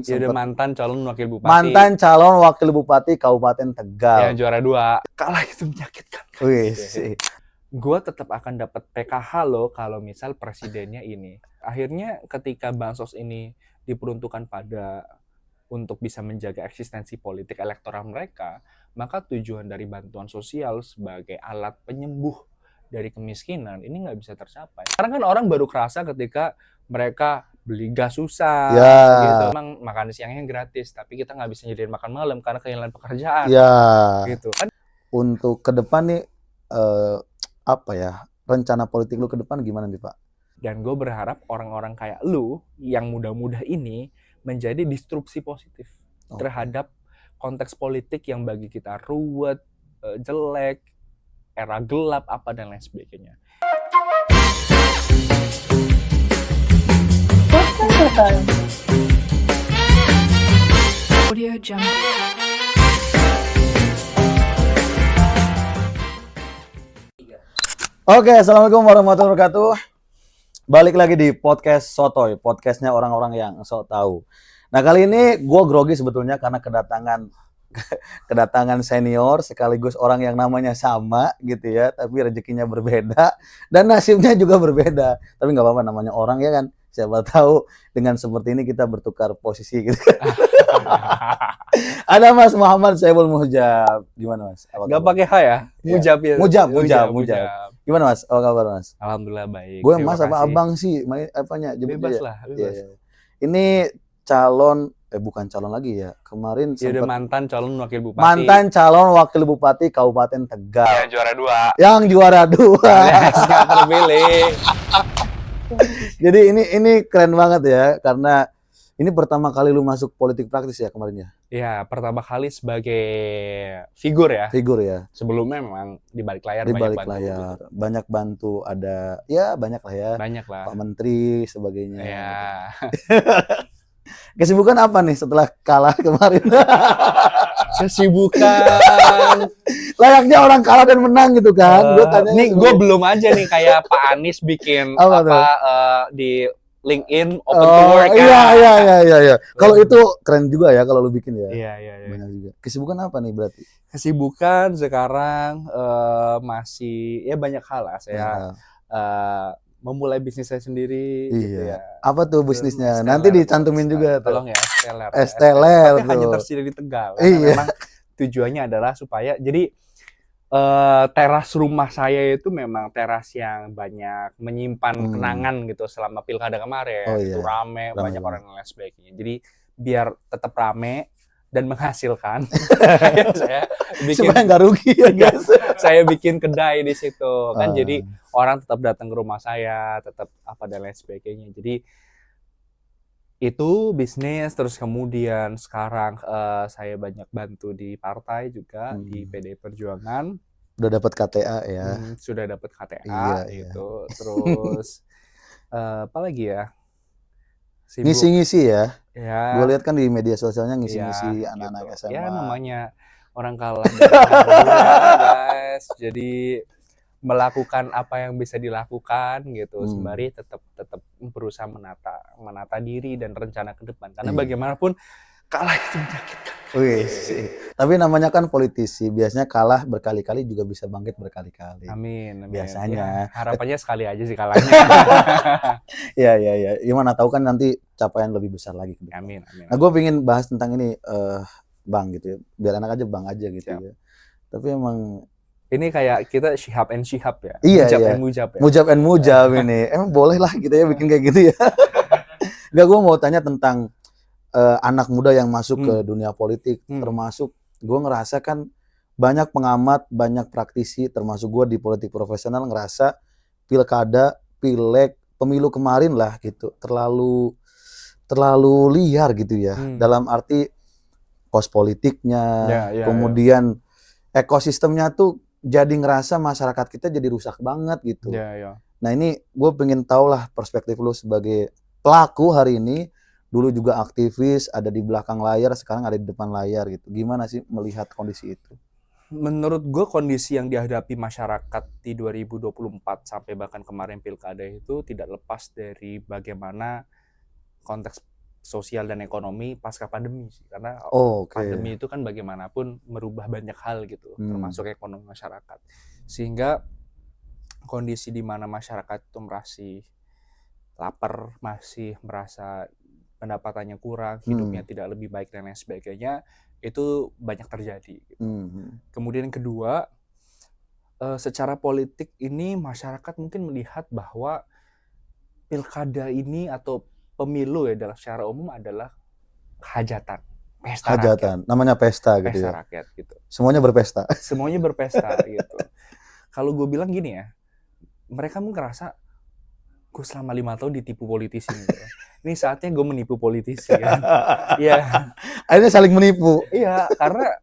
Dia udah mantan calon wakil bupati. Mantan calon wakil bupati Kabupaten Tegal. Yang juara 2. Kalah itu menyakitkan. Wih, gue tetap akan dapat PKH loh kalau misal presidennya ini. Akhirnya ketika bansos ini diperuntukkan pada untuk bisa menjaga eksistensi politik elektoral mereka, maka tujuan dari bantuan sosial sebagai alat penyembuh dari kemiskinan ini nggak bisa tercapai. Sekarang kan orang baru kerasa ketika mereka beli gas susah, gitu. Emang makan siangnya gratis, tapi kita nggak bisa nyediain makan malam karena kehilangan pekerjaan, gitu kan. Untuk ke depan nih, apa ya, rencana politik lu ke depan gimana nih Pak? Dan gue berharap orang-orang kayak lu yang muda-muda ini menjadi disrupsi positif terhadap konteks politik yang bagi kita ruwet, jelek, era gelap, apa dan lain sebagainya. Audio Jungle. Oke, assalamualaikum warahmatullahi wabarakatuh. Balik lagi di podcast Sotoy, podcastnya orang-orang yang sok tahu. Nah kali ini gue grogi sebetulnya karena kedatangan senior sekaligus orang yang namanya sama gitu ya, tapi rezekinya berbeda dan nasibnya juga berbeda. Tapi nggak apa-apa, namanya orang ya kan. Siapa tahu dengan seperti ini kita bertukar posisi gitu. Ada Mas Muhammad Saiful Mujab. Gimana Mas? Gak pakai H ya? Mujab ya? Mujab. Gimana Mas? Apa kabar Mas? Alhamdulillah baik. Gue Mas apa Abang sih? Apanya? Bebas lah. Bebas. Ya. Ini calon, bukan calon lagi ya. Kemarin dia udah mantan calon wakil bupati. Mantan calon wakil bupati Kabupaten Tegal. Yang juara 2. Yang juara 2. Gak terpilih. Jadi ini keren banget ya, karena ini pertama kali lu masuk politik praktis ya kemarin ya? Iya, pertama kali sebagai figur ya. Figur ya. Sebelumnya memang di balik layar banyak bantu, ada ya banyak lah ya. Banyak lah. Pak Menteri sebagainya. Iya. Kesibukan apa nih setelah kalah kemarin? Kesibukan. Layaknya orang kalah dan menang gitu kan. Gue belum aja nih kayak Pak Anies bikin di LinkedIn open to work kan. Iya. Kalau itu keren juga ya kalau lu bikin ya. Iya. Banyak juga. Kesibukan apa nih berarti? Kesibukan sekarang masih ya banyak hal lah. Saya memulai bisnis saya sendiri. Iya. Gitu ya. Apa tuh bisnisnya? Nanti dicantumin juga. Tolong ya, Esteller. Tapi hanya tersedia di Tegal. Iya. Memang tujuannya adalah supaya jadi teras rumah saya itu memang teras yang banyak menyimpan kenangan gitu selama pilkada kemarin. Itu rame, banyak orang yang lain sebagainya. Jadi biar tetap rame dan menghasilkan, saya bikin, supaya nggak rugi ya guys. Saya bikin kedai di situ kan, jadi orang tetap datang ke rumah saya, tetap apa dan lain sebagainya. Jadi itu bisnis. Terus kemudian sekarang saya banyak bantu di partai juga, di PDI Perjuangan. Udah dapat KTA ya? Sudah dapat KTA gitu. Terus apa lagi ya? Ngisi-ngisi ya? Ya. Gue lihat kan di media sosialnya ngisi-ngisi anak-anak SMA. Ya namanya orang kalah guys. Jadi melakukan apa yang bisa dilakukan gitu, sembari tetap berusaha menata diri dan rencana ke depan, karena bagaimanapun kalah itu menyakitkan. Tapi namanya kan politisi, biasanya kalah berkali-kali juga bisa bangkit berkali-kali. Amin. Biasanya. Ya, harapannya sekali aja sih kalahnya. Ya. Gimana tahu kan nanti capaian lebih besar lagi. Amin. Nah, gue pengen bahas tentang ini, Bang gitu ya. Biar enak aja Bang aja gitu ya. Tapi emang ini kayak kita Syihab and Syihab ya. Iya. Mujab and Mujab ini. Emang boleh lah kita ya bikin kayak gitu ya. Enggak, gue mau tanya tentang anak muda yang masuk ke dunia politik. Termasuk gue ngerasa kan banyak pengamat, banyak praktisi, termasuk gue di politik profesional ngerasa pilkada, pileg, pemilu kemarin lah gitu terlalu liar gitu ya. Dalam arti kos politiknya, kemudian ekosistemnya tuh jadi ngerasa masyarakat kita jadi rusak banget gitu. Nah ini gue pengen tahu lah perspektif lu sebagai pelaku hari ini. Dulu juga aktivis, ada di belakang layar, sekarang ada di depan layar gitu. Gimana sih melihat kondisi itu? Menurut gue kondisi yang dihadapi masyarakat di 2024 sampai bahkan kemarin pilkada itu tidak lepas dari bagaimana konteks sosial dan ekonomi pasca pandemi sih. Karena Oke. pandemi itu kan bagaimanapun merubah banyak hal gitu, termasuk ekonomi masyarakat. Sehingga kondisi di mana masyarakat itu masih lapar, masih merasa pendapatannya kurang, hidupnya tidak lebih baik dan lain sebagainya, itu banyak terjadi gitu. Kemudian yang kedua, secara politik ini masyarakat mungkin melihat bahwa pilkada ini atau pemilu ya dalam secara umum adalah hajatan, pesta rakyat. Namanya pesta gitu Pesta ya. rakyat gitu. Semuanya berpesta. Semuanya berpesta gitu. Kalau gue bilang gini ya, mereka mungkin ngerasa gue selama 5 tahun ditipu politisi gitu. Ini saatnya gue menipu politisi kan. Iya. Akhirnya saling menipu. Iya, karena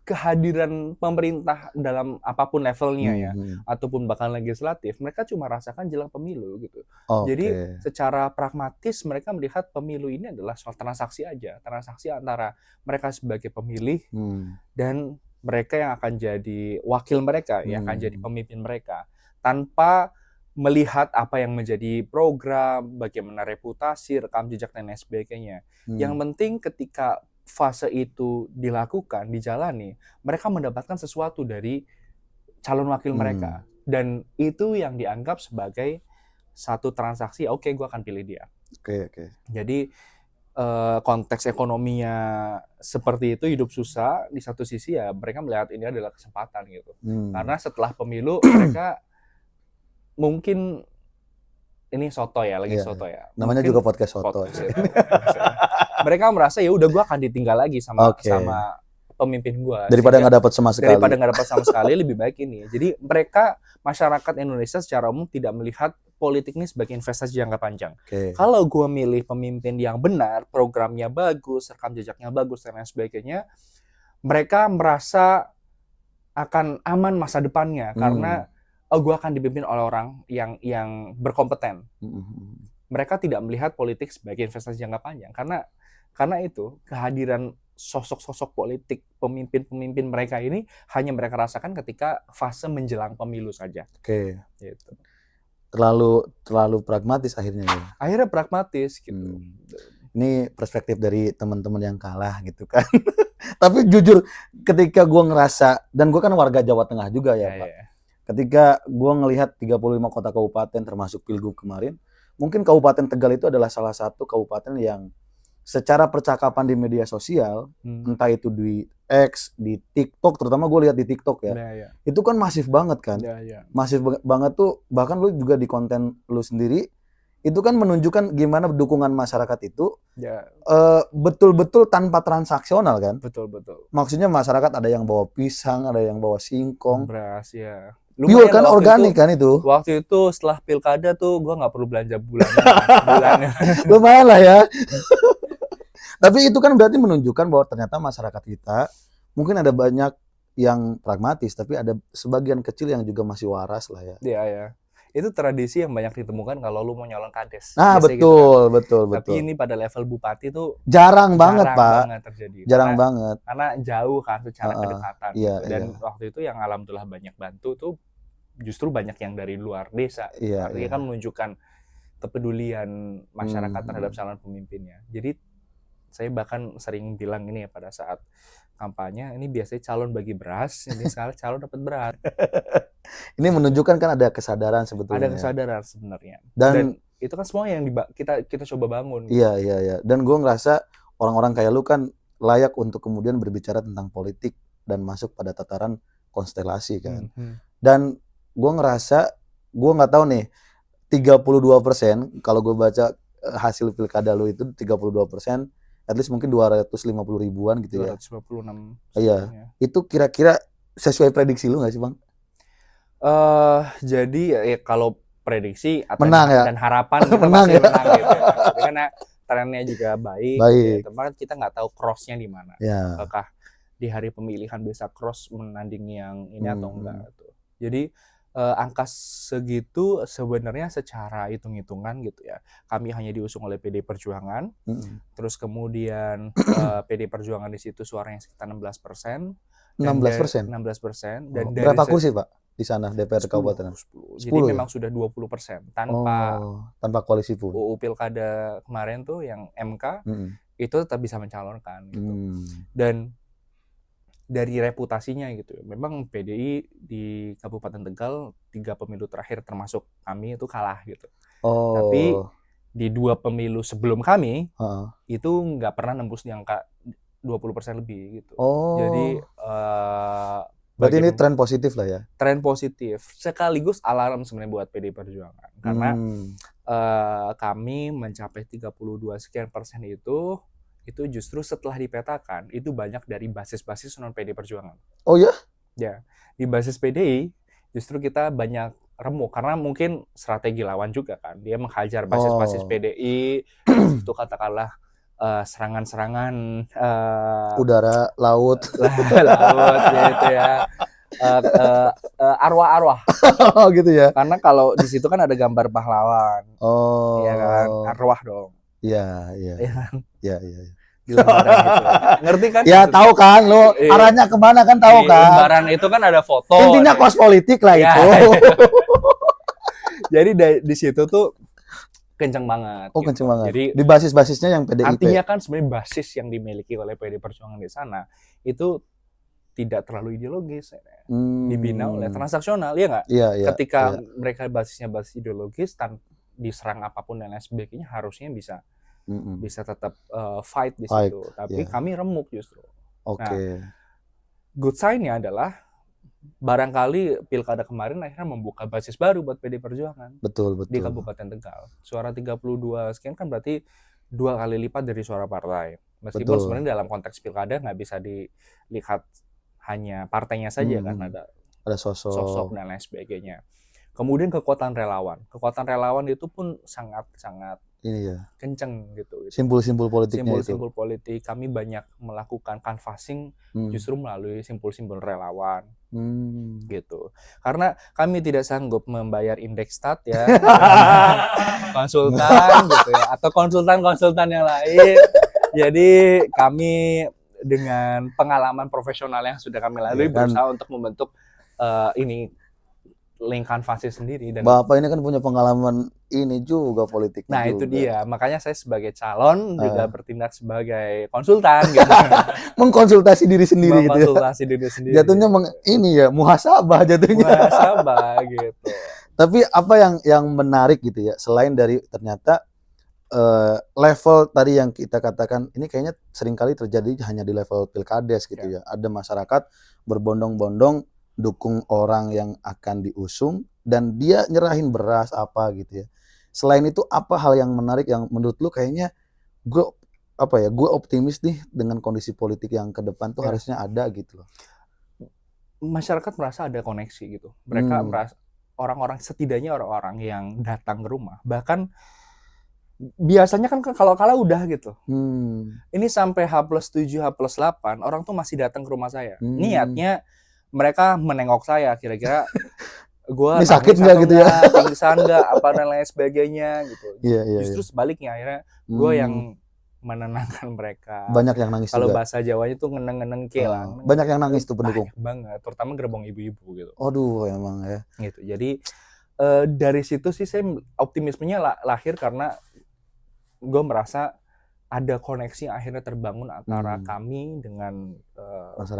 kehadiran pemerintah dalam apapun levelnya ya, ataupun bahkan legislatif, mereka cuma rasakan jelang pemilu gitu. Jadi secara pragmatis mereka melihat pemilu ini adalah soal transaksi aja, transaksi antara mereka sebagai pemilih dan mereka yang akan jadi wakil mereka, yang akan jadi pemimpin mereka, tanpa melihat apa yang menjadi program, bagaimana reputasi, rekam jejak dan lain sebagainya. Yang penting ketika fase itu dilakukan, dijalani, mereka mendapatkan sesuatu dari calon wakil mereka. Dan itu yang dianggap sebagai satu transaksi, oke, gue akan pilih dia. Jadi konteks ekonominya seperti itu, hidup susah, di satu sisi ya mereka melihat ini adalah kesempatan gitu. Karena setelah pemilu mereka mungkin ini soto ya, lagi soto ya. Namanya mungkin juga podcast soto. Mereka merasa ya udah gue akan ditinggal lagi sama pemimpin gue. Daripada nggak dapat sama sekali. Daripada nggak dapat sama sekali, lebih baik ini. Jadi mereka, masyarakat Indonesia secara umum tidak melihat politik ini sebagai investasi jangka panjang. Kalau gue milih pemimpin yang benar, programnya bagus, rekam jejaknya bagus dan lain sebagainya, mereka merasa akan aman masa depannya karena gue akan dipimpin oleh orang yang berkompeten. Mereka tidak melihat politik sebagai investasi jangka panjang karena itu kehadiran sosok-sosok politik, pemimpin-pemimpin mereka ini hanya mereka rasakan ketika fase menjelang pemilu saja. Gitu. Terlalu pragmatis akhirnya ya. Akhirnya pragmatis gitu. Ini perspektif dari teman-teman yang kalah gitu kan. Tapi jujur ketika gue ngerasa, dan gue kan warga Jawa Tengah juga ya Pak. Ketika gue ngelihat 35 kota kabupaten termasuk Pilgub kemarin, mungkin Kabupaten Tegal itu adalah salah satu kabupaten yang secara percakapan di media sosial, entah itu di X, di TikTok, terutama gue lihat di TikTok ya, itu kan masif banget kan, masif banget tuh, bahkan lu juga di konten lu sendiri, itu kan menunjukkan gimana dukungan masyarakat itu betul-betul tanpa transaksional kan. Betul. Maksudnya masyarakat ada yang bawa pisang, ada yang bawa singkong, beras ya. Pure kan, organik kan itu. Waktu itu setelah pilkada tuh gue nggak perlu belanja bulannya. Lumayan lah ya. Tapi itu kan berarti menunjukkan bahwa ternyata masyarakat kita mungkin ada banyak yang pragmatis, tapi ada sebagian kecil yang juga masih waras lah ya. Iya. Itu tradisi yang banyak ditemukan kalau lu mau nyalon kades. Nah, betul. Tapi ini pada level bupati tuh jarang banget, Pak. Terjadi. Jarang banget. Karena jauh kan secara kedekatan. Iya, gitu. Dan waktu itu yang alhamdulillah banyak bantu tuh justru banyak yang dari luar desa. Artinya kan menunjukkan kepedulian masyarakat terhadap calon pemimpinnya. Jadi saya bahkan sering bilang ini ya pada saat kampanye, ini biasanya calon bagi beras, ini sekarang calon dapat beras. Ini menunjukkan kan ada kesadaran sebetulnya. Ada kesadaran sebenarnya. Dan itu kan semua yang kita coba bangun. Iya. Dan gue ngerasa orang-orang kayak lu kan layak untuk kemudian berbicara tentang politik dan masuk pada tataran konstelasi kan. Dan gue ngerasa, gue nggak tahu nih, 32% kalau gue baca hasil pilkada lu itu 32%, at least mungkin 250 ribuan gitu ya. 256. Iya. Itu kira-kira sesuai prediksi lu nggak sih Bang? Jadi ya kalau prediksi atau menang, ya? Dan harapan kita menang, pasti menang gitu ya. Karena trennya juga baik. Gitu ya. Tapi kita nggak tahu cross-nya di mana. Apakah di hari pemilihan bisa cross menandingi yang ini atau enggak gitu. Jadi angka segitu sebenarnya secara hitung-hitungan gitu ya. Kami hanya diusung oleh PD Perjuangan. Terus kemudian PD Perjuangan di situ suaranya sekitar 16%. 16%. 16%. Dan berapa kursi, Pak? di sana DPRD 10, kabupaten? 10. Jadi 10 ya? memang sudah 20% tanpa Tanpa koalisi pun. UU Pilkada kemarin tuh yang MK itu tetap bisa mencalonkan gitu. Dan dari reputasinya gitu. Memang PDI di Kabupaten Tegal 3 pemilu terakhir termasuk kami itu kalah gitu. Tapi di 2 pemilu sebelum kami itu nggak pernah nembus di angka 20% lebih gitu. Jadi berarti ini tren positif lah ya? Tren positif. Sekaligus alarm sebenarnya buat PDI Perjuangan. Karena kami mencapai 32 sekian persen itu justru setelah dipetakan itu banyak dari basis-basis non PDI Perjuangan. Oh ya? Ya, di basis PDI justru kita banyak remuk karena mungkin strategi lawan juga kan. Dia menghajar basis-basis PDI itu katakanlah serangan-serangan udara, laut gitu ya. Arwah-arwah. gitu ya. Karena kalau di situ kan ada gambar pahlawan. Iya kan, arwah dong. Iya. Iya. Di lembaran gitu. Ngerti kan? Ya tahu kan lo arahnya kemana kan tahu kan. Lembaran itu kan ada foto. Intinya kos politik lah itu. Jadi di situ tuh kenceng banget. Oh, gitu. Kenceng banget. Jadi di basis-basisnya yang PDIP. Artinya kan sebenarnya basis yang dimiliki oleh PDI Perjuangan di sana itu tidak terlalu ideologis, dibina oleh transaksional, ya nggak? Iya. Ketika mereka basisnya basis ideologis, diserang apapun dan lain sebagainya, harusnya bisa tetap fight di situ. Tapi kami remuk justru. Nah, good sign-nya adalah barangkali pilkada kemarin akhirnya membuka basis baru buat PDI Perjuangan. Betul. Di Kabupaten Tegal. Suara 32 sekian kan berarti 2 kali lipat dari suara partai. Meskipun sebenarnya dalam konteks pilkada nggak bisa dilihat hanya partainya saja kan, ada sosok dan lain sebagainya. Kemudian kekuatan relawan itu pun sangat ini ya kenceng gitu. Simbol-simbol politiknya simbol politik kami banyak melakukan canvassing justru melalui simbol-simbol relawan gitu. Karena kami tidak sanggup membayar Indekstat ya, konsultan gitu ya, atau konsultan yang lain. Jadi kami dengan pengalaman profesional yang sudah kami lalui berusaha untuk membentuk ini link canvassing sendiri. Dan Bapak ini kan punya pengalaman ini juga politik. Nah juga. Itu dia, makanya saya sebagai calon juga bertindak sebagai konsultan gitu. Mengkonsultasi diri sendiri gitu ya. Diri sendiri. Jatuhnya ini ya muhasabah jatuhnya. Muhasabah gitu. Tapi apa yang menarik gitu ya, selain dari ternyata level tadi yang kita katakan ini kayaknya seringkali terjadi hanya di level pilkades gitu ya. Ada masyarakat berbondong-bondong dukung orang yang akan diusung dan dia nyerahin beras apa gitu ya. Selain itu apa hal yang menarik yang menurut lu kayaknya gue optimis nih dengan kondisi politik yang ke depan tuh harusnya ada gitu loh. Masyarakat merasa ada koneksi gitu. Mereka merasa setidaknya orang-orang yang datang ke rumah bahkan biasanya kan kalau kalah udah gitu. Ini sampai H+7, H+8 orang tuh masih datang ke rumah saya. Niatnya mereka menengok saya kira-kira gue sakit nggak gitu ya, pingsan nggak apa dan lain sebagainya gitu. Justru sebaliknya akhirnya gue yang menenangkan mereka. Banyak yang nangis. Kalau bahasa Jawanya tuh ngeneng-ngeneng kelang. Banyak yang nangis tuh pendukung. Banget, terutama gerbong ibu-ibu gitu. Aduh emang ya. Gitu. Jadi dari situ sih saya optimismenya lahir karena gue merasa ada koneksi yang akhirnya terbangun antara kami dengan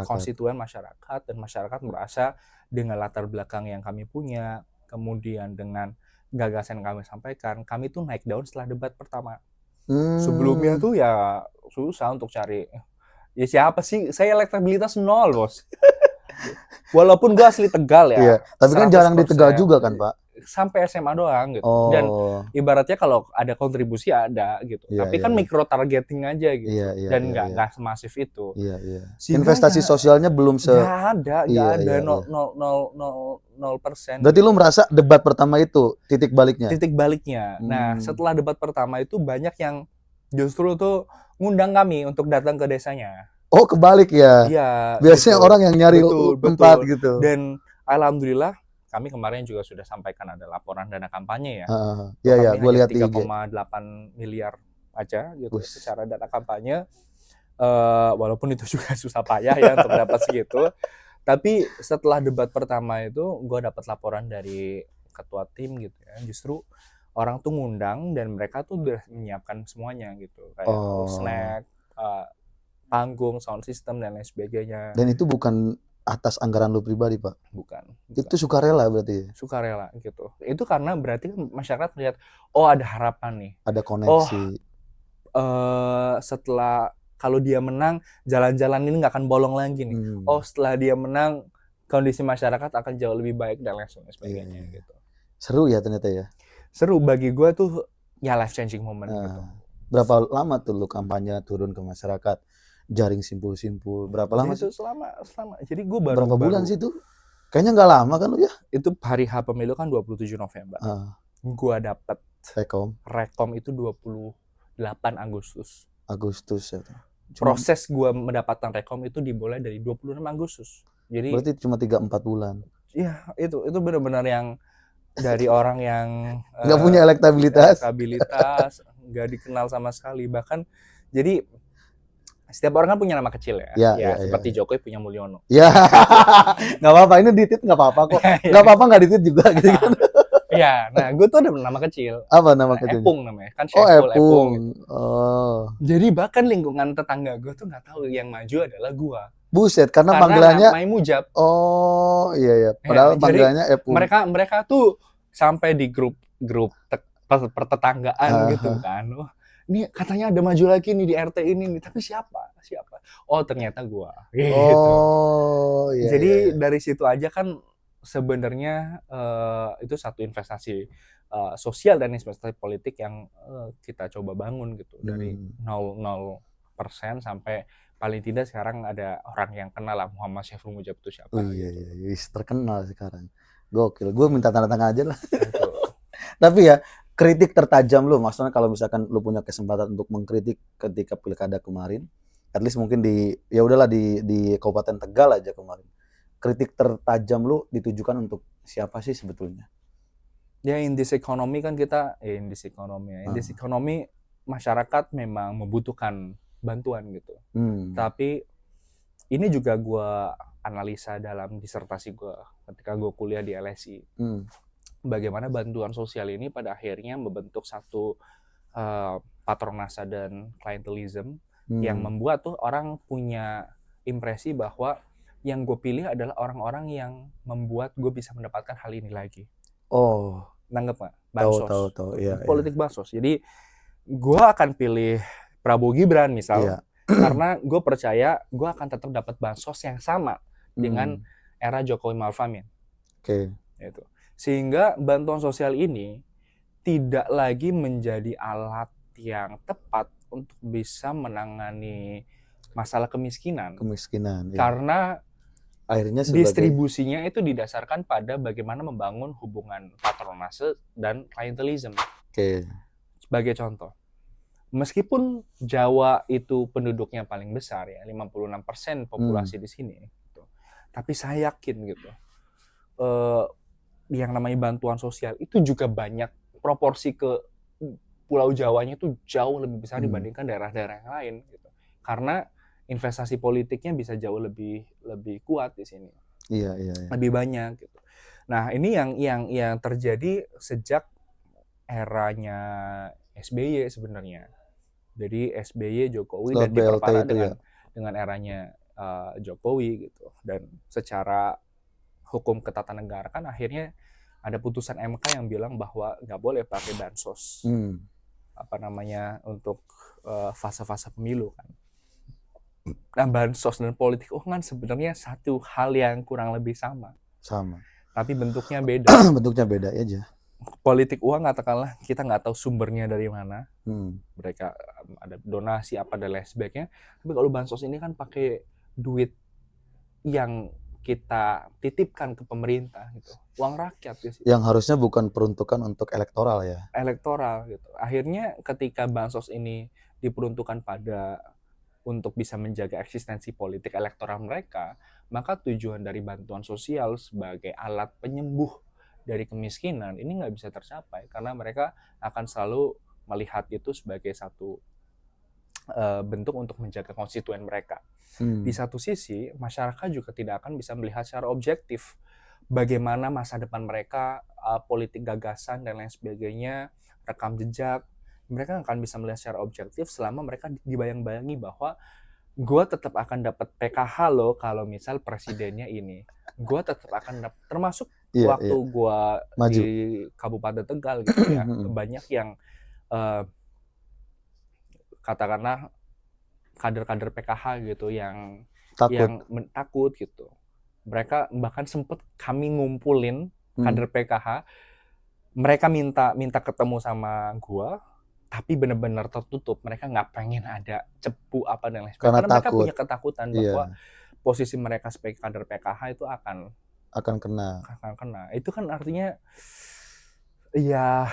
konstituen masyarakat, dan masyarakat merasa dengan latar belakang yang kami punya, kemudian dengan gagasan yang kami sampaikan, kami tuh naik daun setelah debat pertama. Sebelumnya tuh ya susah untuk cari, ya siapa sih, saya elektabilitas 0 bos. Walaupun gue asli Tegal ya. Iya, tapi kan jarang di Tegal juga kan Pak. Sampai SMA doang gitu. Dan ibaratnya kalau ada kontribusi ada gitu. Tapi kan micro targeting aja gitu. Dan nggak semasif itu. Investasi sosialnya belum nggak ada 0%. Berarti lu merasa debat pertama itu titik baliknya? Titik baliknya. Nah, setelah debat pertama itu banyak yang justru tuh ngundang kami untuk datang ke desanya. Oh, kebalik ya? Iya. Biasanya gitu. Orang yang nyari tempat gitu. Dan alhamdulillah kami kemarin juga sudah sampaikan ada laporan dana kampanye ya. Iya, gue lihat 3,8 miliar aja gitu secara dana kampanye. Walaupun itu juga susah payah ya untuk dapat segitu. Tapi setelah debat pertama itu gue dapat laporan dari ketua tim gitu ya, justru orang tuh ngundang dan mereka tuh udah menyiapkan semuanya gitu, kayak Oh. snack, panggung, sound system dan lain sebagainya. Dan itu bukan atas anggaran lu pribadi, Pak? Bukan. Itu sukarela berarti? Sukarela gitu. Itu karena berarti masyarakat melihat, oh ada harapan nih. Ada Oh, koneksi. setelah kalau dia menang, jalan-jalan ini nggak akan bolong lagi nih. Oh, setelah dia menang, kondisi masyarakat akan jauh lebih baik dan lain sebagainya Iya. gitu. Seru ya ternyata ya? Seru bagi gue tuh ya life changing moment gitu. Berapa lama tuh lu kampanye turun ke masyarakat, jaring simpul-simpul, berapa lama Jadi sih? itu selama jadi gue Berapa bulan baru sih itu? Kayaknya nggak lama kan lu ya? itu hari H pemilu kan 27 November. Gue dapet rekom itu 28 Agustus. Ya. Proses gue mendapatkan rekom itu dimulai dari 26 Agustus. Jadi berarti cuma 3-4 bulan. Iya, itu benar-benar yang dari orang yang Nggak punya elektabilitas, nggak dikenal sama sekali. Bahkan jadi setiap orang kan punya nama kecil ya. Ya. Seperti Jokowi punya Mulyono. Ya, nggak apa-apa. Ini ditit nggak apa-apa kok. Nggak apa-apa nggak ditit juga gitu kan. Iya, nah gue tuh ada nama kecil. Apa nama kecilnya? Epung namanya, kan Oh, Syaiful Epung. gitu. Oh. Jadi bahkan lingkungan tetangga gue tuh nggak tahu yang maju adalah gue. Buset, karena panggilannya Namanya Mujab. Oh, iya. Padahal panggilannya Epung. Mereka tuh sampai di grup pertetanggaan gitu kan. Oh, ini katanya ada maju lagi nih di RT ini nih, tapi siapa? Oh, ternyata gua. Gitu. Oh, iya. Jadi dari situ aja kan sebenarnya itu satu investasi sosial dan investasi politik yang kita coba bangun gitu dari 0% sampai paling tidak sekarang ada orang yang kenal lah Muhammad Syaiful Mujab itu siapa. Iya, terkenal sekarang. Gokil. Gue minta tanda tangan aja lah. Tapi ya kritik tertajam lu, maksudnya kalau misalkan lu punya kesempatan untuk mengkritik ketika pilkada kemarin, at least mungkin di Kabupaten Tegal aja kemarin. Kritik tertajam lu ditujukan untuk siapa sih sebetulnya? Ya in this economy kan kita in this economy masyarakat memang membutuhkan bantuan gitu. Tapi ini juga gue analisa dalam disertasi gue ketika gue kuliah di LSI. Bagaimana bantuan sosial ini pada akhirnya membentuk satu patronase dan klientelism yang membuat tuh orang punya impresi bahwa yang gue pilih adalah orang-orang yang membuat gue bisa mendapatkan hal ini lagi. Oh, nanggep nggak? Bansos. Tahu. Iya, politik bansos. Jadi gue akan pilih Prabowo Gibran misal, karena gue percaya gue akan tetap dapat bansos yang sama dengan era Jokowi Ma'ruf Amin. Itu. Sehingga bantuan sosial ini tidak lagi menjadi alat yang tepat untuk bisa menangani masalah kemiskinan. Karena akhirnya distribusinya itu didasarkan pada bagaimana membangun hubungan patronase dan klientelism. Sebagai contoh, meskipun Jawa itu penduduknya paling besar ya, 56% populasi di sini gitu. Tapi saya yakin gitu. Yang namanya bantuan sosial itu juga banyak proporsi ke Pulau Jawanya itu jauh lebih besar dibandingkan daerah-daerah yang lain gitu. Karena investasi politiknya bisa jauh lebih kuat di sini. Iya. Lebih banyak gitu. Nah, ini yang terjadi sejak eranya SBY sebenarnya. Jadi SBY Jokowi dan diperparah dengan eranya Jokowi gitu. Dan secara hukum ketatanegaraan akhirnya ada putusan MK yang bilang bahwa nggak boleh pakai bansos untuk fase-fase pemilu kan. Nah, bansos dan politik uang kan sebenarnya satu hal yang kurang lebih sama. Tapi bentuknya beda. Bentuknya beda aja. Politik uang katakanlah kita nggak tahu sumbernya dari mana. Mereka ada donasi apa dan lain sebagainya. Tapi kalau bansos ini kan pakai duit yang kita titipkan ke pemerintah gitu, uang rakyat gitu. Yang harusnya bukan peruntukan untuk elektoral ya. Elektoral gitu. Akhirnya ketika bansos ini diperuntukkan untuk bisa menjaga eksistensi politik elektoral mereka, maka tujuan dari bantuan sosial sebagai alat penyembuh dari kemiskinan ini nggak bisa tercapai karena mereka akan selalu melihat itu sebagai satu bentuk untuk menjaga konstituen mereka. Di satu sisi, masyarakat juga tidak akan bisa melihat secara objektif bagaimana masa depan mereka, politik gagasan dan lain sebagainya, rekam jejak. Mereka akan bisa melihat secara objektif selama mereka dibayang-bayangi bahwa gue tetap akan dapat PKH loh kalau misal presidennya ini. Gue tetap akan dapat, termasuk Iya, waktu iya. gue di Maju. Kabupaten Tegal gitu ya, banyak yang katakanlah kader-kader PKH gitu yang Takut. takut gitu. Mereka bahkan sempat kami ngumpulin kader PKH, mereka minta ketemu sama gua, tapi benar-benar tertutup. Mereka nggak pengen ada cepu apa dan lain sebagainya. Karena Karena mereka takut. punya ketakutan bahwa Iya, posisi mereka sebagai kader PKH itu akan akan kena. kena. Itu kan artinya ya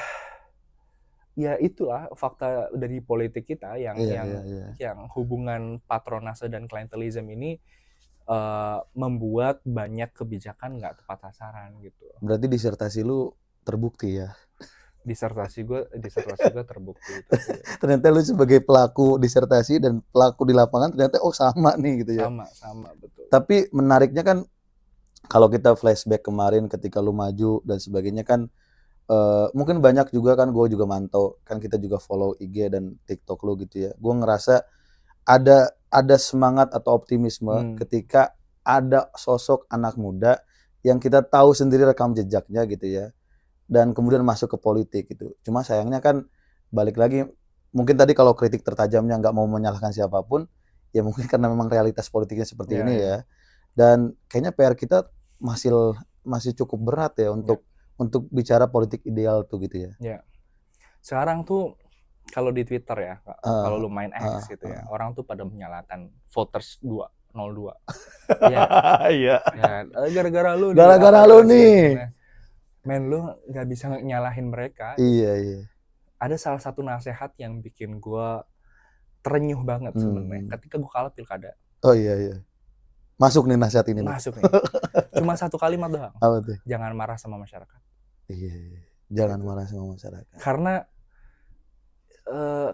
itulah fakta dari politik kita yang Iya, iya, iya. yang hubungan patronase dan klientelisme ini membuat banyak kebijakan nggak tepat sasaran gitu. Berarti disertasi lu terbukti ya. Disertasi gue terbukti itu. Ternyata lu sebagai pelaku disertasi dan pelaku di lapangan ternyata sama nih gitu ya. Sama betul. Tapi menariknya kan kalau kita flashback kemarin ketika lu maju dan sebagainya kan mungkin banyak juga kan, gue juga mantau kan, kita juga follow IG dan TikTok lu gitu ya. Gue ngerasa ada semangat atau optimisme ketika ada sosok anak muda yang kita tahu sendiri rekam jejaknya gitu ya, dan kemudian masuk ke politik gitu. Cuma sayangnya kan balik lagi, mungkin tadi kalau kritik tertajamnya nggak mau menyalahkan siapapun, ya mungkin karena memang realitas politiknya seperti ini ya. Dan kayaknya PR kita masih cukup berat ya untuk bicara politik ideal tuh gitu ya. Ya. Sekarang tuh kalau di Twitter ya, kalau lu main X gitu ya, orang tuh pada menyalahkan voters 02. Iya. Iya. Gara-gara lu nih. Men, lu nggak bisa nyalahin mereka. Iya. Ada salah satu nasihat yang bikin gue terenyuh banget sebenarnya ketika gue kalah pilkada. Oh iya. Masuk nih nasihat ini. Masuk nih. Cuma satu kalimat doang. Apa tuh? Jangan marah sama masyarakat. Iya. Jangan marah sama masyarakat. Karena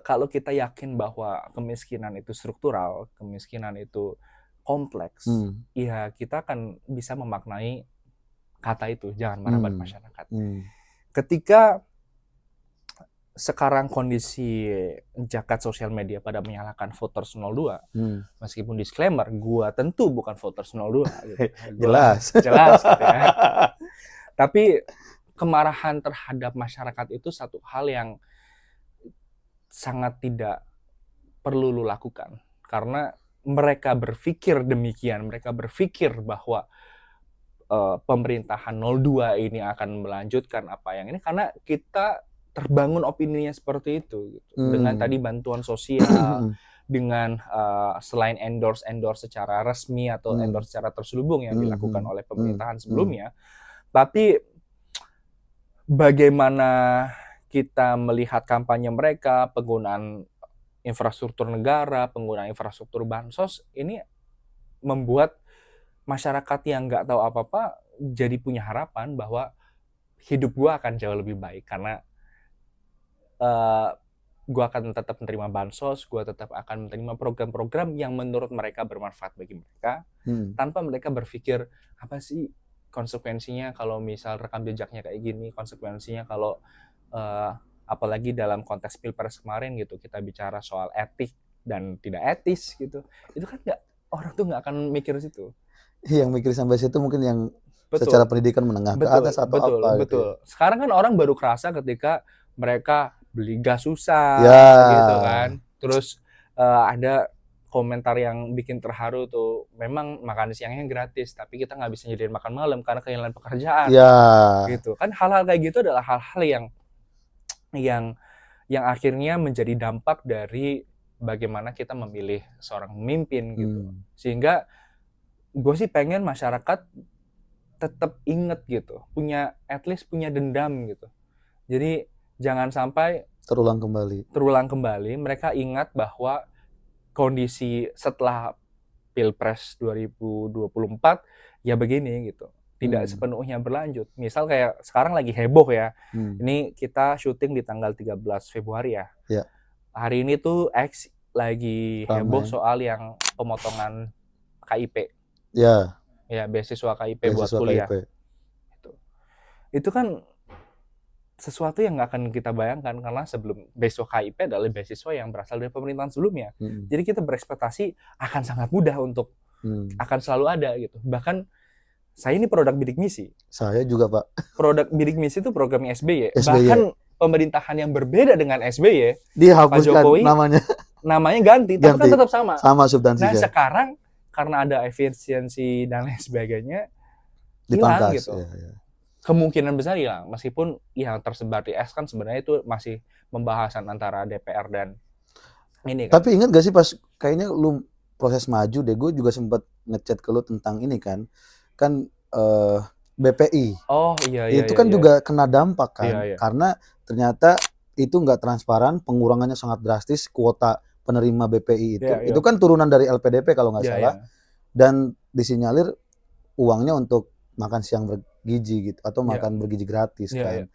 kalau kita yakin bahwa kemiskinan itu struktural, kemiskinan itu kompleks, ya kita akan bisa memaknai kata itu, jangan marah pada masyarakat. Ketika sekarang kondisi jagat sosial media pada menyalahkan voters 02, meskipun disclaimer, gua tentu bukan voters 02. Gitu. Jelas gitu ya. Tapi kemarahan terhadap masyarakat itu satu hal yang sangat tidak perlu lu lakukan. Karena mereka berpikir demikian, mereka berpikir bahwa pemerintahan 02 ini akan melanjutkan apa yang ini, karena kita terbangun opininya seperti itu gitu. Dengan tadi bantuan sosial, dengan selain endorse secara resmi atau endorse secara terselubung yang dilakukan oleh pemerintahan sebelumnya, tapi bagaimana kita melihat kampanye mereka, penggunaan infrastruktur negara, penggunaan infrastruktur bansos, ini membuat masyarakat yang nggak tahu apa-apa jadi punya harapan bahwa hidup gue akan jauh lebih baik karena gue akan tetap menerima bansos, gue tetap akan menerima program-program yang menurut mereka bermanfaat bagi mereka, tanpa mereka berpikir apa sih konsekuensinya kalau misal rekam jejaknya kayak gini, konsekuensinya kalau apalagi dalam konteks pilpres kemarin gitu, kita bicara soal etik dan tidak etis gitu, itu kan orang tuh nggak akan mikir situ. Yang mikir sampai situ mungkin yang secara pendidikan menengah ke atas atau apa gitu. Betul. Sekarang kan orang baru kerasa ketika mereka beli gas susah gitu kan. Terus ada komentar yang bikin terharu tuh, memang makan siangnya gratis tapi kita nggak bisa nyediain makan malam karena kehilangan pekerjaan. Gitu kan, hal-hal kayak gitu adalah hal-hal yang akhirnya menjadi dampak dari bagaimana kita memilih seorang pemimpin gitu. Sehingga gue sih pengen masyarakat tetap inget gitu, at least punya dendam gitu. Jadi jangan sampai terulang kembali. Mereka ingat bahwa kondisi setelah Pilpres 2024 ya begini gitu. Tidak sepenuhnya berlanjut. Misal kayak sekarang lagi heboh ya. Ini kita syuting di tanggal 13 Februari ya. Hari ini tuh X lagi Ramai. heboh soal yang pemotongan KIP. Ya, Ya, beasiswa KIP buat beasiswa kuliah. KIP. Itu kan sesuatu yang nggak akan kita bayangkan, karena sebelum beasiswa KIP adalah beasiswa yang berasal dari pemerintahan sebelumnya. Jadi kita berekspektasi akan sangat mudah untuk akan selalu ada gitu. Bahkan saya ini produk bidik misi. Saya juga, Pak. Produk bidik misi itu programnya SBY. SBY. Bahkan pemerintahan yang berbeda dengan SBY, Pak Dihapuskan Jokowi namanya ganti, tapi kan tetap sama. sama substansinya. Nah sekarang karena ada efisiensi dan lain sebagainya, hilang Dipangkas gitu. ya. Kemungkinan besar hilang, meskipun yang tersebar di X kan sebenarnya itu masih pembahasan antara DPR dan ini kan. Tapi ingat gak sih pas kayaknya lu proses maju deh, gue juga sempat ngechat ke lu tentang ini kan BPI. Oh iya. Itu kan juga kena dampak kan, Iya. karena ternyata itu nggak transparan, pengurangannya sangat drastis kuota penerima BPI itu. Iya. Itu kan turunan dari LPDP kalau nggak salah. Iya. Dan disinyalir uangnya untuk makan siang bergizi gitu atau makan bergizi gratis kan.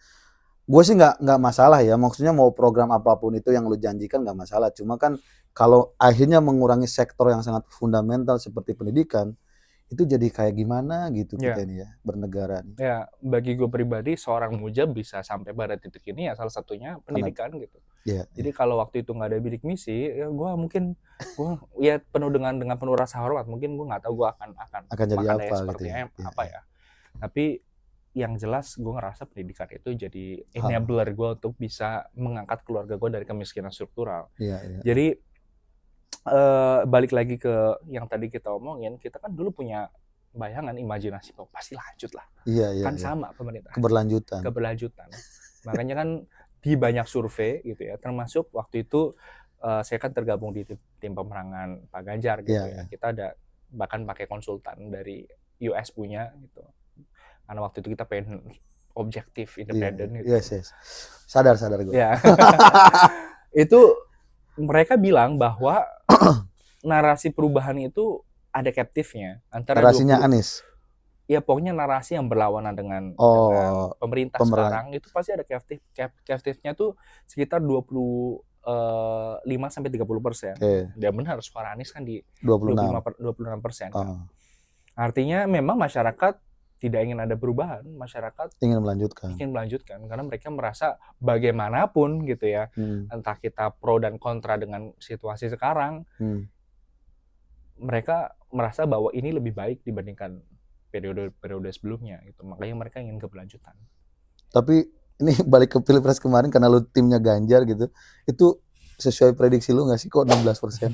Gue sih nggak masalah ya, maksudnya mau program apapun itu yang lu janjikan nggak masalah. Cuma kan kalau akhirnya mengurangi sektor yang sangat fundamental seperti pendidikan, itu jadi kayak gimana gitu kita ini ya bernegara. Ya bagi gue pribadi seorang mujab bisa sampai pada titik ini ya salah satunya pendidikan gitu. Jadi kalau waktu itu nggak ada bidik misi, ya gue ya penuh dengan penuh rasa hormat, mungkin gue nggak tahu gue akan jadi apa seperti gitu apa ya. Tapi yang jelas gue ngerasa pendidikan itu jadi enabler gue untuk bisa mengangkat keluarga gue dari kemiskinan struktural. Jadi balik lagi ke yang tadi kita omongin, kita kan dulu punya bayangan, imajinasi bahwa pasti lanjut lah. Kan sama pemerintah. Keberlanjutan. Makanya kan di banyak survei gitu ya, termasuk waktu itu saya kan tergabung di tim pemenangan Pak Ganjar gitu ya. Kita ada bahkan pakai konsultan dari US punya gitu. Karena waktu itu kita pengen objektif, independen gitu. Sadar gue. Ya. Itu mereka bilang bahwa narasi perubahan itu ada captive-nya antara narasinya Anies. Ya pokoknya narasi yang berlawanan dengan pemerintah sekarang itu pasti ada captive-nya tuh sekitar 25-30%. Dan benar suara Anies kan di 26%. Kan. Artinya memang masyarakat tidak ingin ada perubahan, masyarakat ingin melanjutkan karena mereka merasa bagaimanapun gitu ya, entah kita pro dan kontra dengan situasi sekarang, mereka merasa bahwa ini lebih baik dibandingkan periode sebelumnya gitu, makanya mereka ingin keberlanjutan. Tapi ini balik ke Pilpres kemarin karena lu timnya Ganjar gitu, itu sesuai prediksi lu nggak sih kok 16%?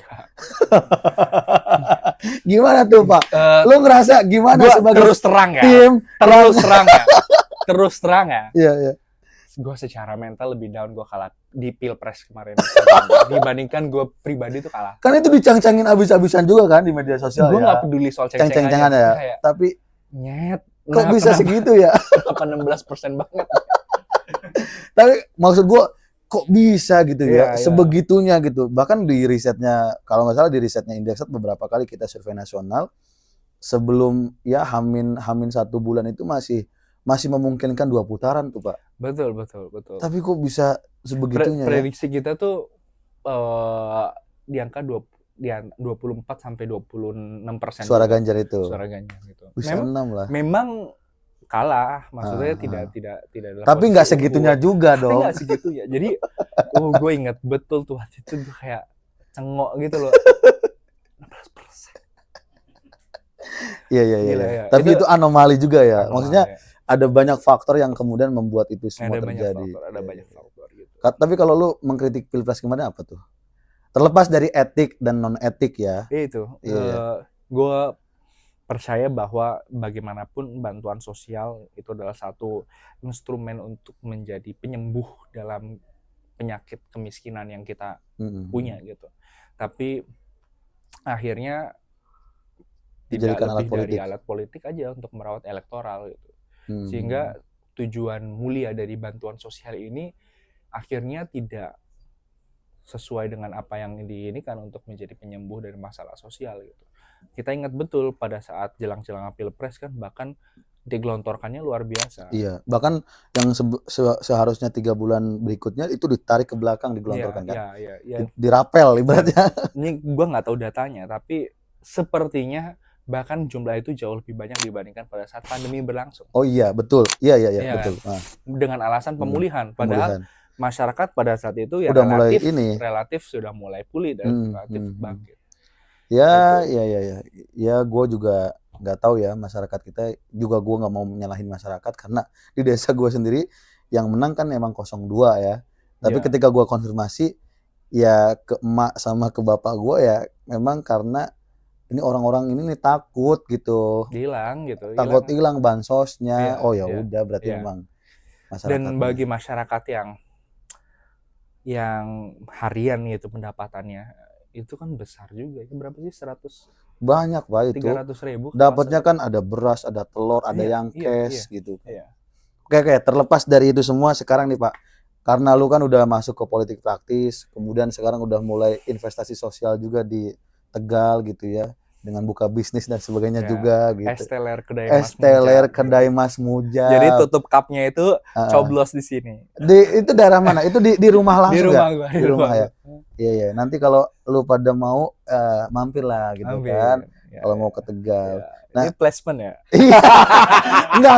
Gimana tuh Pak? Lu ngerasa gimana sebagai terus terang ya? Terus terang ya? Iya. Gue secara mental lebih down, gue kalah di Pilpres kemarin dibandingkan gue pribadi tuh kalah. Karena itu dicang-cangin abis-abisan juga kan di media sosial. Gue nggak peduli soal ceng-cengan ya. Kayak, tapi nyet. Kok bisa segitu ya? 16% banget. Tapi maksud gue kok bisa gitu ya, sebegitunya gitu. Bahkan di risetnya, kalau nggak salah di risetnya Indexat beberapa kali kita survei nasional, sebelum ya Hamin 1 bulan itu masih memungkinkan 2 putaran tuh Pak. Betul. Tapi kok bisa sebegitunya prediksi kita tuh di angka 24-26%. Suara Ganjar itu. Suara Ganjar gitu. Bisa 6 lah. Memang kalah, maksudnya tidak dalam. Tapi nggak segitunya juga dong. Nggak segitunya. Jadi, gue ingat betul tuh waktu itu gue kayak cengok gitu loh. 16%. Iya. Tapi itu anomali juga ya. Maksudnya ada banyak faktor yang kemudian membuat itu semua terjadi. Ada banyak faktor gitu. Tapi kalau lu mengkritik Pilpres kemarin apa tuh? Terlepas dari etik dan non etik ya. Itu. Gue percaya bahwa bagaimanapun bantuan sosial itu adalah satu instrumen untuk menjadi penyembuh dalam penyakit kemiskinan yang kita punya gitu. Tapi akhirnya tidak lebih dari alat politik aja untuk merawat elektoral gitu. Sehingga tujuan mulia dari bantuan sosial ini akhirnya tidak sesuai dengan apa yang diinginkan untuk menjadi penyembuh dari masalah sosial gitu. Kita ingat betul pada saat jelang-jelang Pilpres kan bahkan digelontorkannya luar biasa. Iya, bahkan yang seharusnya 3 bulan berikutnya itu ditarik ke belakang, digelontorkan kan? Iya. Dirapel ibaratnya. Ini gua nggak tahu datanya, tapi sepertinya bahkan jumlah itu jauh lebih banyak dibandingkan pada saat pandemi berlangsung. Oh iya, betul. Iya, Iya kan? betul. Dengan alasan pemulihan. Padahal Pemulihan. masyarakat pada saat itu ya Udah mulai ini. relatif sudah mulai pulih dan relatif bangkit. Ya, Gitu. ya, gue juga nggak tahu ya masyarakat kita juga, gue nggak mau menyalahin masyarakat karena di desa gue sendiri yang menang kan emang 02 ya. Tapi Ya. ketika gue konfirmasi ya ke emak sama ke bapak gue ya memang karena ini orang-orang ini nih takut gitu. Hilang gitu. Takut hilang bansosnya. Iya, Oh ya iya, udah berarti iya. memang Dan masyarakatnya. bagi masyarakat yang harian itu pendapatannya itu kan besar juga. Itu berapa sih? 100 Banyak Pak itu. 300.000 Dapatnya kan ada beras, ada telur, ada yang iya. cash gitu. Iya. Oke, terlepas dari itu semua sekarang nih Pak, karena lu kan udah masuk ke politik praktis, kemudian sekarang udah mulai investasi sosial juga di Tegal gitu ya, dengan buka bisnis dan sebagainya Ya, juga gitu. Esteller kedai Mas Esteller Mujab. kedai Mas Mujab. Jadi tutup cupnya itu coblos di sini. Itu daerah mana? Itu di rumah langsung Di rumah ya? gua, Di rumah ya. Iya. Nanti kalau lu pada mau mampir lah gitu kan. Ya, kalau mau ke Tegal. Ya. Nah, ini placement ya? enggak.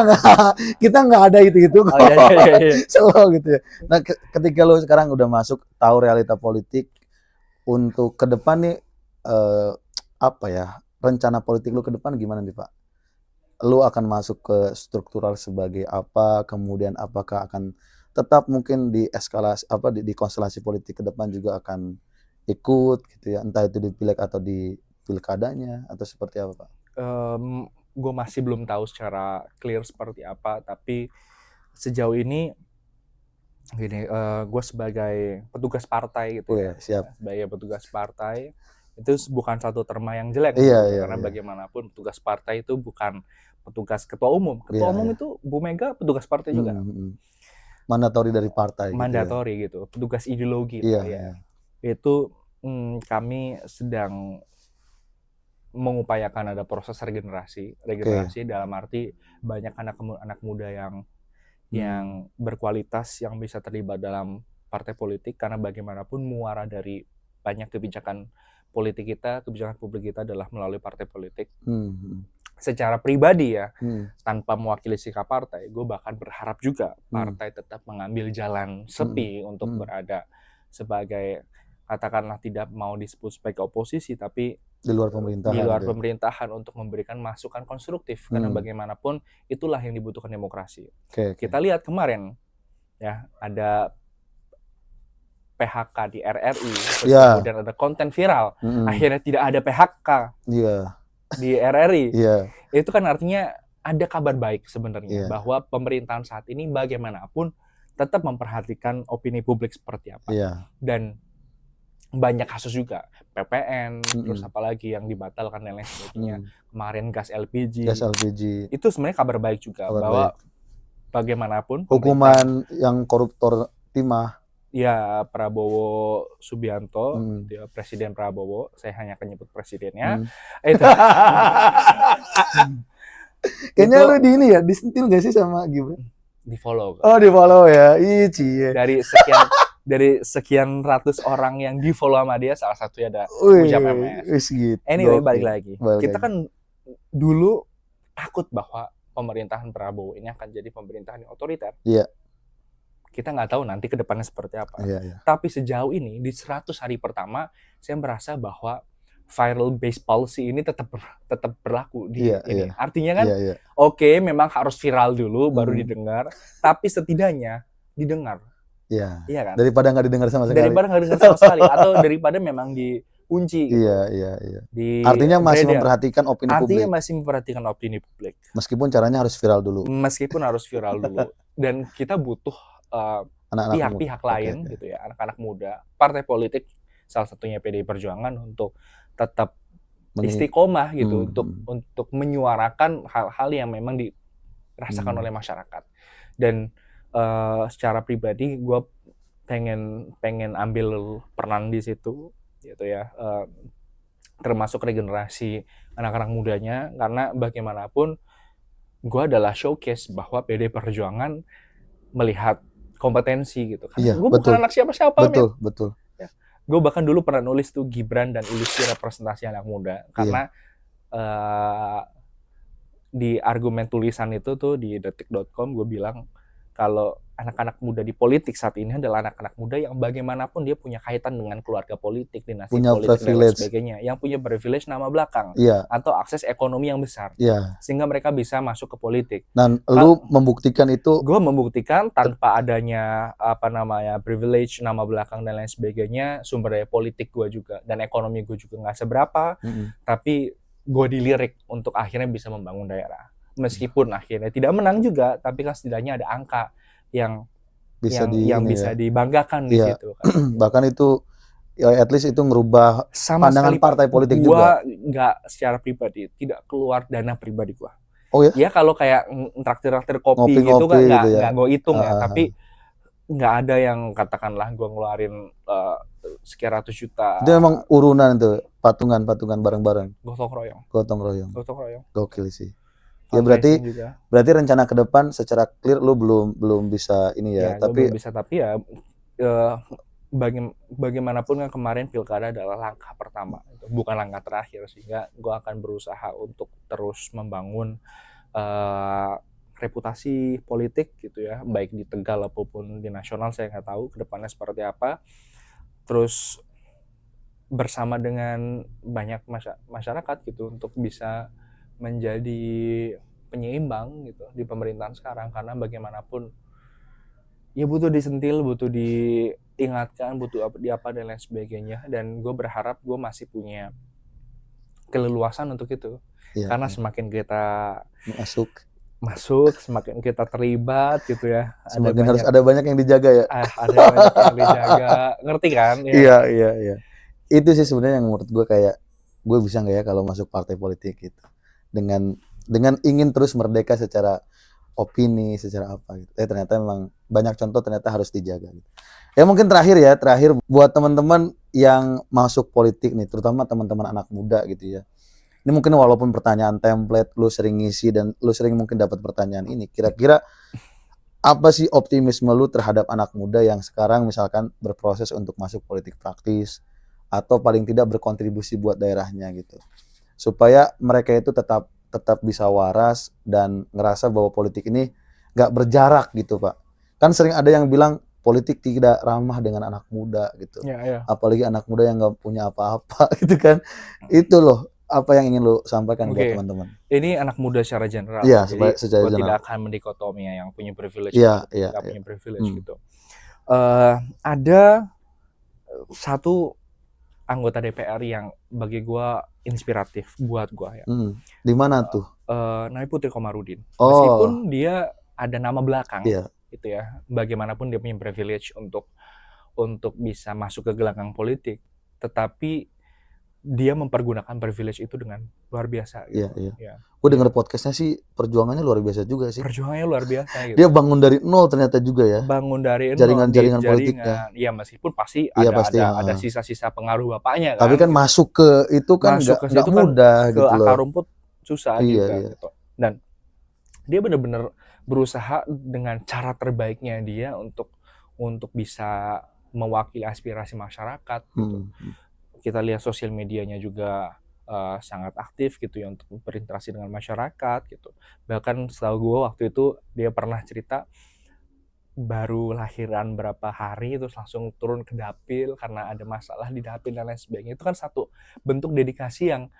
Kita enggak ada itu kok. Oh, iya. Slow gitu ya. Nah, ketika lu sekarang udah masuk, tahu realita politik, untuk ke depan nih apa ya? Rencana politik lu ke depan gimana nih, Pak? Lu akan masuk ke struktural sebagai apa? Kemudian apakah akan tetap mungkin di eskalasi di konstelasi politik ke depan juga akan ikut gitu ya, entah itu di pileg atau di pilkadanya atau seperti apa, Pak? Gue masih belum tahu secara clear seperti apa, tapi sejauh ini gini, gue sebagai petugas partai gitu ya, Siap. sebagai petugas partai itu bukan satu terma yang jelek, karena bagaimanapun petugas partai itu bukan petugas ketua umum. Ketua umum itu Bu Mega petugas partai juga. Mandatori dari partai. Mandatori gitu, petugas ideologi. Itu kami sedang mengupayakan ada proses regenerasi dalam arti banyak anak muda yang berkualitas yang bisa terlibat dalam partai politik, karena bagaimanapun muara dari banyak kebijakan politik kita, kebijakan publik kita adalah melalui partai politik. Secara pribadi ya, tanpa mewakili sikap partai, gue bahkan berharap juga partai tetap mengambil jalan sepi untuk berada sebagai, katakanlah tidak mau disebut sebagai oposisi, tapi di luar pemerintahan untuk memberikan masukan konstruktif, karena bagaimanapun itulah yang dibutuhkan demokrasi. Kita lihat kemarin ya, ada PHK di RRI, terus kemudian ada konten viral, akhirnya tidak ada PHK di RRI. Itu kan artinya ada kabar baik sebenarnya, bahwa pemerintahan saat ini bagaimanapun tetap memperhatikan opini publik seperti apa. Dan banyak kasus juga, PPN, terus apalagi yang dibatalkan dan lain sebagainya. Kemarin gas LPG. Itu sebenarnya kabar baik juga, bahwa bagaimanapun hukuman yang koruptor timah. Ya, Prabowo Subianto, Presiden Prabowo, saya hanya akan nyebut presidennya. Itu. Kayaknya lu di ini ya, disentil gak sih sama Gibran? Di follow. Oh, di follow ya. Dari sekian ratus orang yang di follow sama dia, salah satunya ada Mujab MS. Gitu. Anyway, balik lagi. Kita kan dulu takut bahwa pemerintahan Prabowo ini akan jadi pemerintahan yang otoriter. Iya. Kita nggak tahu nanti ke depannya seperti apa. Tapi sejauh ini, di 100 hari pertama, saya merasa bahwa viral based policy ini tetap berlaku di ini. Artinya kan, oke, memang harus viral dulu baru didengar, tapi setidaknya didengar. Iya kan? Daripada nggak didengar sama sekali. Atau daripada memang dikunci. Gitu. Artinya masih memperhatikan opini publik. Artinya masih memperhatikan opini publik. Meskipun caranya harus viral dulu. Dan kita butuh pihak-pihak lain gitu ya, anak-anak muda, partai politik, salah satunya PDI Perjuangan, untuk tetap istiqomah gitu, untuk menyuarakan hal-hal yang memang dirasakan oleh masyarakat. Dan secara pribadi gue pengen ambil peran di situ gitu ya, termasuk regenerasi anak-anak mudanya, karena bagaimanapun gue adalah showcase bahwa PD Perjuangan melihat kompetensi gitu. Karena Iya, gue bukan betul. anak siapa-siapa, men. Betul. Ya. Gue bahkan dulu pernah nulis tuh Gibran dan ilusi representasi anak muda. Iya. Karena di argumen tulisan itu tuh di detik.com gue bilang kalau anak-anak muda di politik saat ini adalah anak-anak muda yang bagaimanapun dia punya kaitan dengan keluarga politik, dinasti Punya politik, dan lain privilege. sebagainya. Yang punya privilege nama belakang. Iya. Atau akses ekonomi yang besar. Iya. Sehingga mereka bisa masuk ke politik. Dan lu membuktikan itu. Gue membuktikan tanpa adanya privilege, nama belakang dan lain sebagainya, sumber daya politik gue juga dan ekonomi gue juga nggak seberapa, tapi gue dilirik untuk akhirnya bisa membangun daerah. Meskipun akhirnya tidak menang juga, tapi kan setidaknya ada angka yang bisa bisa dibanggakan di situ. Kan. Bahkan itu ya at least itu ngerubah sama pandangan sekali, partai politik juga. Gue nggak secara pribadi, tidak keluar dana pribadi gue. Oh ya? Ya kalau kayak traktir kopi Ngopi-ngopi gitu kan gitu ya. nggak gue hitung ya, tapi nggak ada yang katakanlah gue ngeluarin sekian ratus juta. Itu memang urunan tuh, patungan bareng-bareng. Gotong royong. Gokil sih. Ya berarti rencana ke depan secara clear lu belum bisa ini ya, tapi belum bisa, tapi ya bagaimanapun kan kemarin pilkada adalah langkah pertama, bukan langkah terakhir, sehingga gue akan berusaha untuk terus membangun reputasi politik gitu ya, baik di Tegal apapun di nasional. Saya nggak tahu kedepannya seperti apa. Terus bersama dengan banyak masyarakat gitu untuk bisa menjadi penyeimbang gitu di pemerintahan sekarang, karena bagaimanapun ya butuh disentil, butuh diingatkan, butuh apa dan lain sebagainya. Dan gue berharap gue masih punya keleluasan untuk itu, karena semakin kita masuk, semakin kita terlibat gitu ya. Semakin harus ada banyak yang dijaga ya. Ada banyak yang dijaga, ngerti kan? Ya. Iya. Itu sih sebenarnya yang menurut gue kayak gue bisa nggak ya kalau masuk partai politik gitu. Dengan ingin terus merdeka secara opini, secara apa gitu. Ternyata memang banyak contoh ternyata harus dijaga gitu. Ya mungkin terakhir buat teman-teman yang masuk politik nih, terutama teman-teman anak muda gitu ya. Ini mungkin walaupun pertanyaan template lu sering ngisi dan lu sering mungkin dapat pertanyaan ini, kira-kira apa sih optimisme lu terhadap anak muda yang sekarang misalkan berproses untuk masuk politik praktis atau paling tidak berkontribusi buat daerahnya gitu, supaya mereka itu tetap bisa waras dan ngerasa bahwa politik ini nggak berjarak gitu Pak. Kan sering ada yang bilang politik tidak ramah dengan anak muda gitu, apalagi anak muda yang nggak punya apa-apa gitu kan. Itu loh apa yang ingin lo sampaikan buat teman-teman. Ini anak muda secara general. Iya, jadi secara gue tidak akan mendikotomi yang punya privilege nggak punya privilege gitu. Ada satu anggota DPR yang bagi gue inspiratif buat gue ya. Di mana tuh? Namanya Putri Komarudin. Meskipun dia ada nama belakang, gitu ya. Bagaimanapun dia punya privilege untuk bisa masuk ke gelanggang politik, tetapi dia mempergunakan privilege itu dengan luar biasa. Gitu. Iya. Gue denger podcastnya sih, perjuangannya luar biasa juga sih. Perjuangannya luar biasa. Gitu. Dia bangun dari nol ternyata juga ya. Bangun dari nol. Jaringan politiknya. Iya, meskipun pasti ada sisa-sisa pengaruh bapaknya kan. Tapi kan masuk ke itu kan nggak mudah kan, gitu loh. Ke akar rumput susah juga. Gitu. Dan dia benar-benar berusaha dengan cara terbaiknya dia untuk bisa mewakili aspirasi masyarakat. Gitu. Kita lihat sosial medianya juga sangat aktif gitu ya untuk berinteraksi dengan masyarakat gitu. Bahkan setahu gue waktu itu dia pernah cerita baru lahiran berapa hari terus langsung turun ke dapil karena ada masalah di dapil dan lain sebagainya. Itu kan satu bentuk dedikasi yang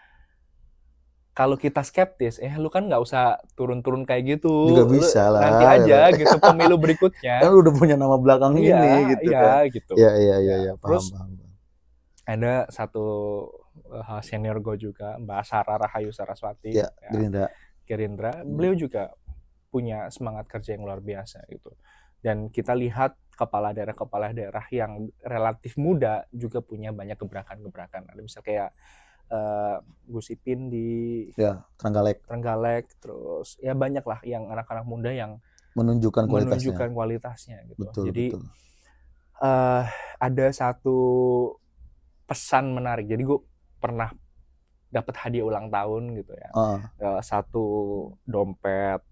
kalau kita skeptis, lu kan nggak usah turun-turun kayak gitu. Juga bisa lah. Nanti aja gitu pemilu berikutnya. Kan udah punya nama belakang ini gitu kan. Gitu. Iya, terus, paham. Ada satu senior gue juga, Mbak Sarah Rahayu Saraswati, Gerindra. Beliau juga punya semangat kerja yang luar biasa gitu. Dan kita lihat kepala daerah yang relatif muda juga punya banyak gebrakan-gebrakan. Ada misal kayak Gus Ipin di Trenggalek, terus ya banyak lah yang anak-anak muda yang menunjukkan kualitasnya gitu. Betul, jadi ada satu pesan menarik. Jadi gue pernah dapat hadiah ulang tahun gitu ya. Heeh. Satu dompet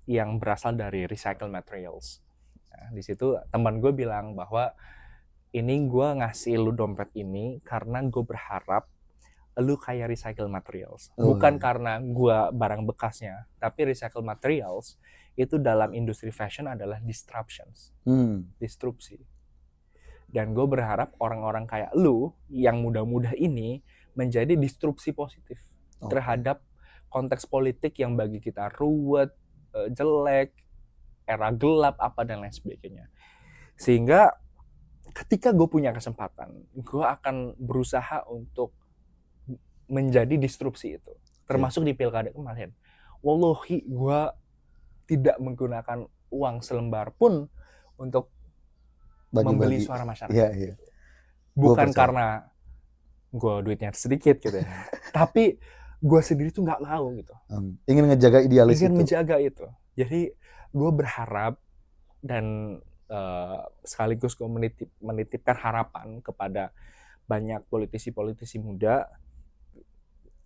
yang berasal dari recycle materials. Nah, di situ teman gue bilang bahwa ini gue ngasih lu dompet ini karena gue berharap lu kayak recycle materials. Bukan karena gue barang bekasnya, tapi recycle materials itu dalam industri fashion adalah disruptions. Disrupsi. Dan gue berharap orang-orang kayak lu yang muda-muda ini menjadi disrupsi positif terhadap konteks politik yang bagi kita ruwet, jelek, era gelap, apa dan lain sebagainya. Sehingga ketika gue punya kesempatan, gue akan berusaha untuk menjadi disrupsi itu. Termasuk di pilkada kemarin. Wallahi gue tidak menggunakan uang selembar pun untuk membeli suara masyarakat. Iya. Bukan karena gue duitnya sedikit gitu ya. Tapi gue sendiri tuh nggak mau gitu. Ingin ngejaga idealis itu. Ingin menjaga itu. Jadi gue berharap dan sekaligus gue menitipkan harapan kepada banyak politisi-politisi muda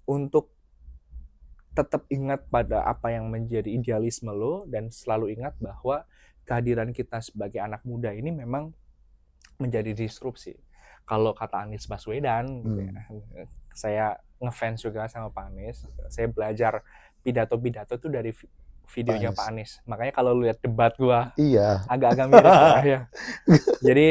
untuk tetap ingat pada apa yang menjadi idealisme lo dan selalu ingat bahwa kehadiran kita sebagai anak muda ini memang menjadi disrupsi. Kalau kata Anies Baswedan, gitu ya, saya ngefans juga sama Pak Anies. Saya belajar pidato-pidato itu dari videonya Pak Anies. Makanya kalau lu lihat debat gua, agak-agak mirip ya. Jadi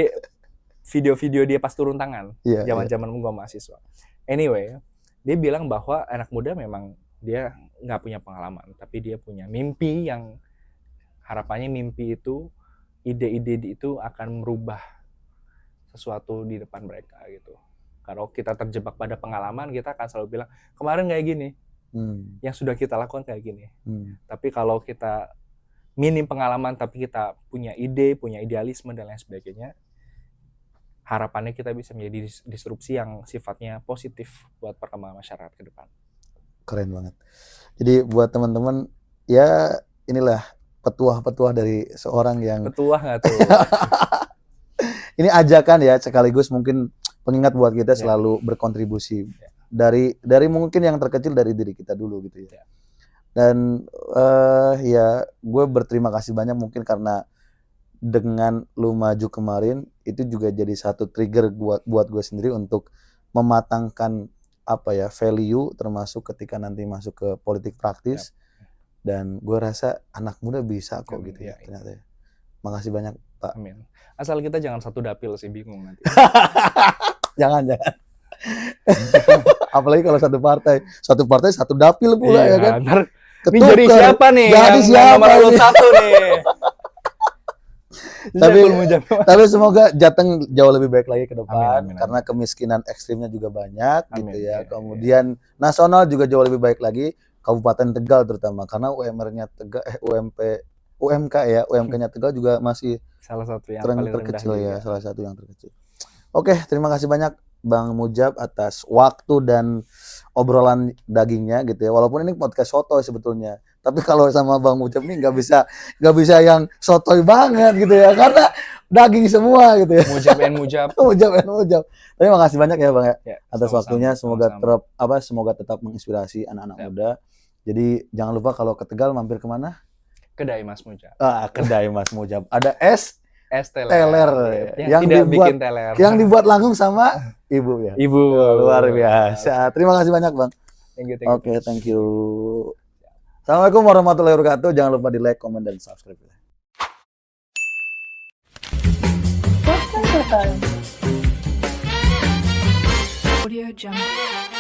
video-video dia pas turun tangan, zaman-zaman gua mahasiswa. Anyway, dia bilang bahwa anak muda memang dia nggak punya pengalaman, tapi dia punya mimpi yang harapannya mimpi itu, ide-ide itu akan merubah sesuatu di depan mereka gitu. Kalau kita terjebak pada pengalaman, kita akan selalu bilang kemarin kayak gini, yang sudah kita lakukan kayak gini. Tapi kalau kita minim pengalaman, tapi kita punya ide, punya idealisme dan lain sebagainya, harapannya kita bisa menjadi disrupsi yang sifatnya positif buat perkembangan masyarakat ke depan. Keren banget. Jadi buat teman-teman, ya inilah petuah-petuah dari seorang yang... Petuah nggak tuh? Ini ajakan ya, sekaligus mungkin pengingat buat kita selalu berkontribusi. Dari mungkin yang terkecil dari diri kita dulu gitu ya. Dan ya gue berterima kasih banyak mungkin karena dengan lu maju kemarin itu juga jadi satu trigger buat gue sendiri untuk mematangkan apa ya value termasuk ketika nanti masuk ke politik praktis. Dan gue rasa anak muda bisa kok gitu ya ternyata. Makasih banyak Pak. Amin. Asal kita jangan satu dapil sih, bingung nanti. jangan. Apalagi kalau satu partai satu dapil pula ya kan. Ini jadi siapa nih? Jadi siapa nomor satu nih? tapi semoga Jateng jauh lebih baik lagi ke depan. Amin. Karena kemiskinan ekstrimnya juga banyak gitu ya. Kemudian nasional juga jauh lebih baik lagi. Kabupaten Tegal terutama karena UMR-nya Tegal UMK-nya Tegal juga masih salah satu yang paling terkecil ya, salah satu yang terkecil. Oke, terima kasih banyak Bang Mujab atas waktu dan obrolan dagingnya gitu ya. Walaupun ini podcast sotoy sebetulnya, tapi kalau sama Bang Mujab nih nggak bisa yang sotoy banget gitu ya, karena daging semua gitu ya. Mujab. Terima kasih banyak ya Bang ya atas waktunya. Semoga tetap menginspirasi anak-anak muda. Jadi jangan lupa kalau ke Tegal mampir kemana? Kedai Mas Mujab. Kedai Mas Mujab. Ada es teler. Yang tidak bikin teler. Yang dibuat langsung sama ibu ya. Ibu. Luar biasa. Terima kasih banyak Bang. Oke, thank you. Assalamualaikum warahmatullahi wabarakatuh. Jangan lupa di like, comment, dan subscribe. Audio Jungle.